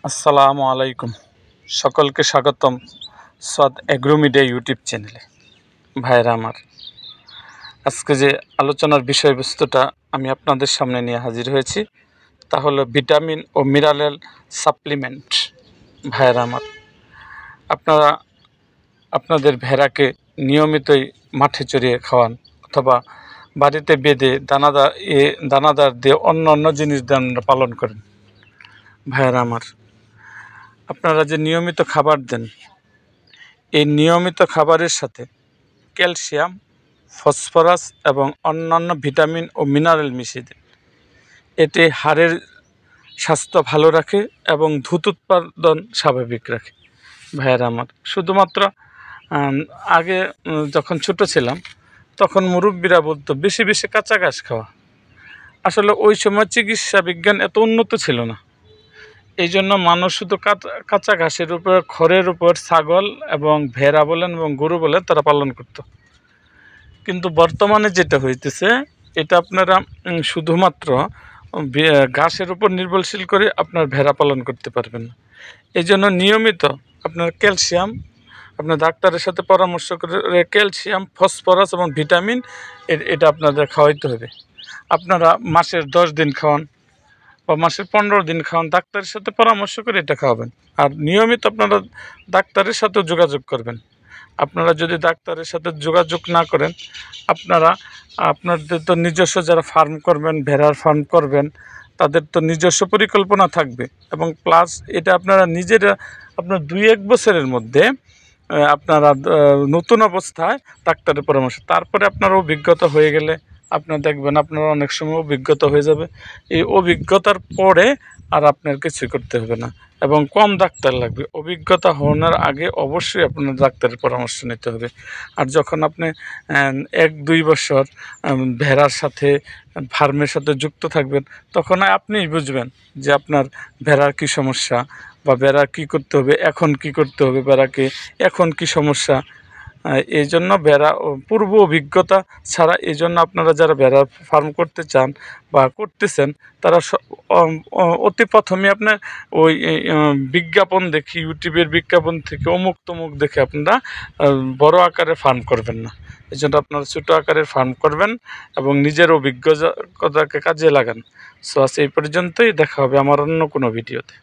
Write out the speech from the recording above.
আসসালামু আলাইকুম। সকলকে স্বাগতম সাদ এগ্রো মিডিয়া ইউটিউব চ্যানেলে। ভাইরা আমার, আজকে যে আলোচনার বিষয়বস্তুটা আমি আপনাদের সামনে নিয়ে হাজির হয়েছি তা হলো ভিটামিন ও মিনারেল সাপ্লিমেন্ট। ভাইরা আমার, আপনারা আপনাদের ভেড়াকে নিয়মিতই মাঠে চড়িয়ে খাওয়ান অথবা বাড়িতে বেঁধে দানাদার দিয়ে অন্য জিনিস দিয়ে পালন করেন। ভাইরা আমার, আপনারা যে নিয়মিত খাবার দেন, এই নিয়মিত খাবারের সাথে ক্যালসিয়াম, ফসফরাস এবং অন্যান্য ভিটামিন ও মিনারেল মিশিয়ে দেন। এটি হাড়ের স্বাস্থ্য ভালো রাখে এবং দুধ উৎপাদন স্বাভাবিক রাখে। ভাইয়েরা আমার, শুধুমাত্র আগে যখন ছোট ছিলাম তখন মুরব্বীরা বলতো বেশি বেশি কাঁচা ঘাস খাওয়া। আসলে ওই সময় চিকিৎসা বিজ্ঞান এত উন্নত ছিল না, এই জন্য মানুষ শুধু কাঁচা ঘাসের উপর, খড়ের উপর ছাগল এবং ভেড়া বলেন এবং গরু বলেন তারা পালন করত। কিন্তু বর্তমানে যেটা হইতেছে, এটা আপনারা শুধুমাত্র ঘাসের উপর নির্ভরশীল করে আপনার ভেড়া পালন করতে পারবেন না। এই জন্য নিয়মিত আপনার ক্যালসিয়াম, আপনার ডাক্তারের সাথে পরামর্শ করে ক্যালসিয়াম, ফসফরাস এবং ভিটামিন এটা আপনাদের খাওয়াইতে হবে। আপনারা মাসের 10 দিন খাওয়ান বা মাসের 15 দিন খাওয়ান, ডাক্তারের সাথে পরামর্শ করে এটা খাওয়াবেন। আর নিয়মিত আপনারা ডাক্তারের সাথে যোগাযোগ করবেন। আপনারা যদি ডাক্তারের সাথে যোগাযোগ না করেন, আপনাদের তো নিজস্ব যারা ফার্ম করবেন, ভেড়ার ফার্ম করবেন, তাদের তো নিজস্ব পরিকল্পনা থাকবে এবং প্লাস এটা আপনারা নিজেরা আপনার 2-1 বছরের মধ্যে আপনারা নতুন অবস্থায় ডাক্তারের পরামর্শ, তারপরে আপনার অভিজ্ঞতা হয়ে গেলে আপনার দেখবেন আপনার অনেক সময় অভিজ্ঞতা হয়ে যাবে। এই অভিজ্ঞতার পরে আর আপনার কিছুই করতে হবে না এবং কম ডাক্তার লাগবে। অভিজ্ঞতা হওয়ার আগে অবশ্যই আপনার ডাক্তারের পরামর্শ নিতে হবে। আর যখন আপনি 1-2 বছর ভেড়ার সাথে, ফার্মের সাথে যুক্ত থাকবেন, তখন আপনিই বুঝবেন যে আপনার ভেড়ার কী সমস্যা বা ভেড়ার কী করতে হবে, এখন কী করতে হবে, ভেড়াকে এখন কী সমস্যা। এই জন্য ভেড়া পূর্ব অভিজ্ঞতা ছাড়া, এই জন্য আপনারা যারা ভেড়ার ফার্ম করতে চান বা করতেছেন, তারা অতি প্রথমে আপনার ওই বিজ্ঞাপন দেখি, ইউটিউবের বিজ্ঞাপন থেকে অমুক তমুক দেখে আপনারা বড় আকারে ফার্ম করবেন না। এই জন্য আপনারা ছোটো আকারের ফার্ম করবেন এবং নিজের অভিজ্ঞতাকে কাজে লাগান। সো আজ এই পর্যন্তই, দেখা হবে আমার অন্য কোনো ভিডিওতে।